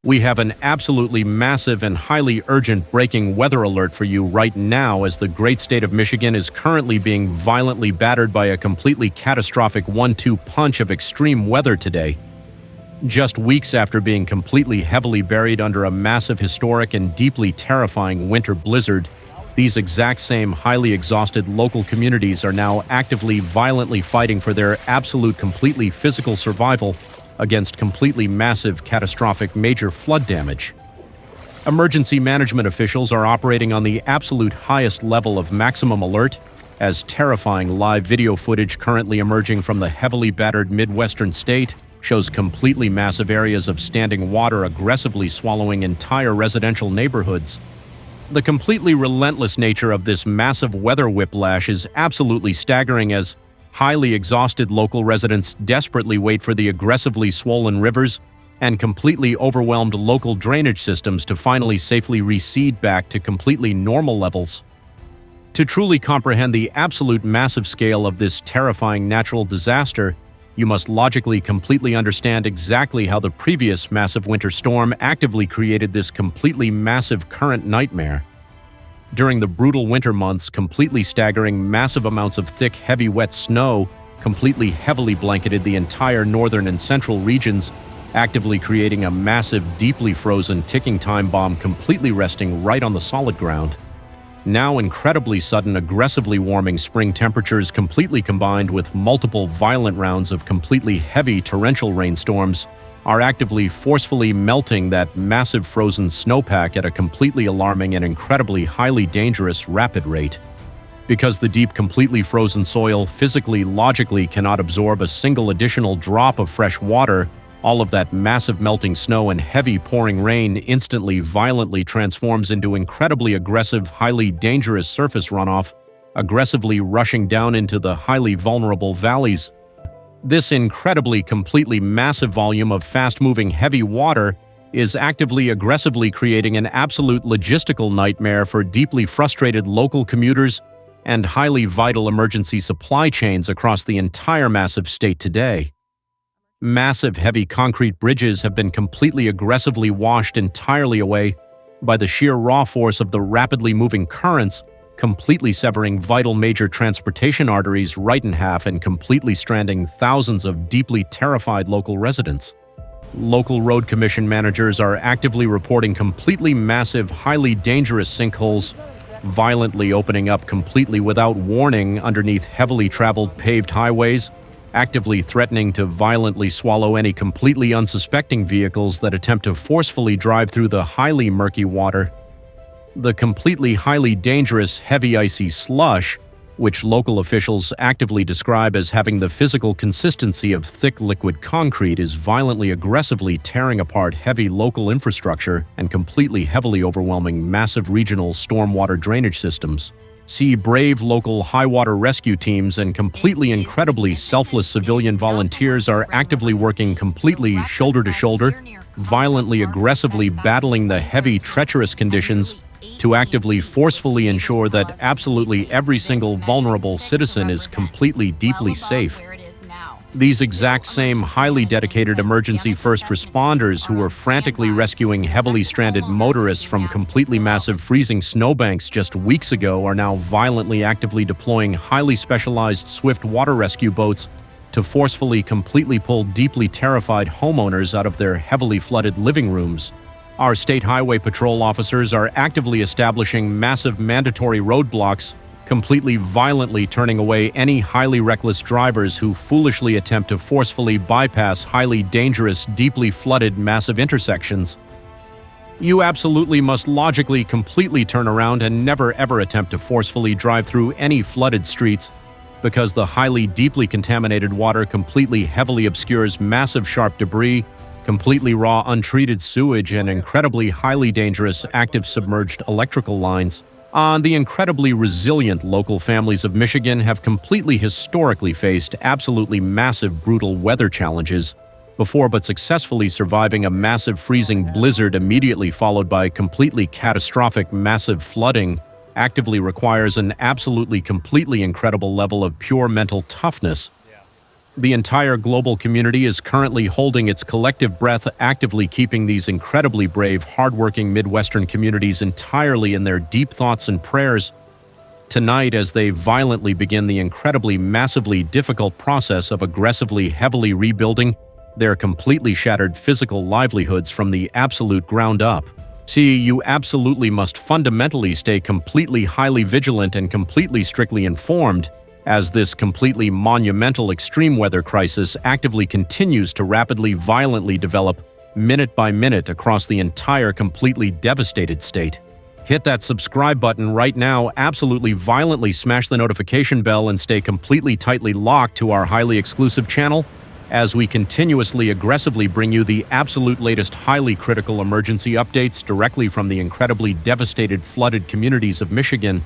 We have an absolutely massive and highly urgent breaking weather alert for you right now, as the great state of Michigan is currently being violently battered by a completely catastrophic 1-2 punch of extreme weather today. Just weeks after being completely heavily buried under a massive, historic, and deeply terrifying winter blizzard, these exact same highly exhausted local communities are now actively, violently fighting for their absolute, completely physical survival against completely massive, catastrophic major flood damage. Emergency management officials are operating on the absolute highest level of maximum alert, as terrifying live video footage currently emerging from the heavily battered Midwestern state shows completely massive areas of standing water aggressively swallowing entire residential neighborhoods. The completely relentless nature of this massive weather whiplash is absolutely staggering, as highly exhausted local residents desperately wait for the aggressively swollen rivers and completely overwhelmed local drainage systems to finally safely recede back to completely normal levels. To truly comprehend the absolute massive scale of this terrifying natural disaster, you must logically completely understand exactly how the previous massive winter storm actively created this completely massive current nightmare. During the brutal winter months, completely staggering massive amounts of thick, heavy, wet snow completely heavily blanketed the entire northern and central regions, actively creating a massive, deeply frozen ticking time bomb completely resting right on the solid ground. Now incredibly sudden, aggressively warming spring temperatures completely combined with multiple violent rounds of completely heavy torrential rainstorms are actively forcefully melting that massive frozen snowpack at a completely alarming and incredibly highly dangerous rapid rate. Because the deep, completely frozen soil physically, logically cannot absorb a single additional drop of fresh water, all of that massive melting snow and heavy pouring rain instantly, violently transforms into incredibly aggressive, highly dangerous surface runoff, aggressively rushing down into the highly vulnerable valleys. This incredibly, completely massive volume of fast-moving heavy water is actively, aggressively creating an absolute logistical nightmare for deeply frustrated local commuters and highly vital emergency supply chains across the entire massive state today. Massive, heavy concrete bridges have been completely aggressively washed entirely away by the sheer raw force of the rapidly moving currents, completely severing vital major transportation arteries right in half and completely stranding thousands of deeply terrified local residents. Local road commission managers are actively reporting completely massive, highly dangerous sinkholes, violently opening up completely without warning underneath heavily traveled paved highways, actively threatening to violently swallow any completely unsuspecting vehicles that attempt to forcefully drive through the highly murky water. The completely highly dangerous heavy icy slush, which local officials actively describe as having the physical consistency of thick liquid concrete, is violently aggressively tearing apart heavy local infrastructure and completely heavily overwhelming massive regional stormwater drainage systems. See brave local high-water rescue teams and completely incredibly selfless civilian volunteers are actively working completely shoulder to shoulder, violently aggressively battling the heavy, treacherous conditions to actively forcefully ensure that absolutely every single vulnerable citizen is completely, deeply safe. These exact same highly dedicated emergency first responders who were frantically rescuing heavily stranded motorists from completely massive freezing snowbanks just weeks ago are now violently actively deploying highly specialized swift water rescue boats to forcefully completely pull deeply terrified homeowners out of their heavily flooded living rooms. Our state highway patrol officers are actively establishing massive mandatory roadblocks, completely violently turning away any highly reckless drivers who foolishly attempt to forcefully bypass highly dangerous, deeply flooded massive intersections. You absolutely must logically completely turn around and never ever attempt to forcefully drive through any flooded streets, because the highly deeply contaminated water completely heavily obscures massive sharp debris, completely raw untreated sewage, and incredibly highly dangerous active submerged electrical lines. The incredibly resilient local families of Michigan have completely historically faced absolutely massive brutal weather challenges before, but successfully surviving a massive freezing blizzard immediately followed by completely catastrophic massive flooding actively requires an absolutely completely incredible level of pure mental toughness. The entire global community is currently holding its collective breath, actively keeping these incredibly brave, hardworking Midwestern communities entirely in their deep thoughts and prayers. Tonight, as they violently begin the incredibly, massively difficult process of aggressively, heavily rebuilding their completely shattered physical livelihoods from the absolute ground up. See, you absolutely must fundamentally stay completely highly vigilant and completely strictly informed as this completely monumental extreme weather crisis actively continues to rapidly, violently develop minute by minute across the entire completely devastated state. Hit that subscribe button right now, absolutely violently smash the notification bell, and stay completely tightly locked to our highly exclusive channel as we continuously aggressively bring you the absolute latest highly critical emergency updates directly from the incredibly devastated, flooded communities of Michigan.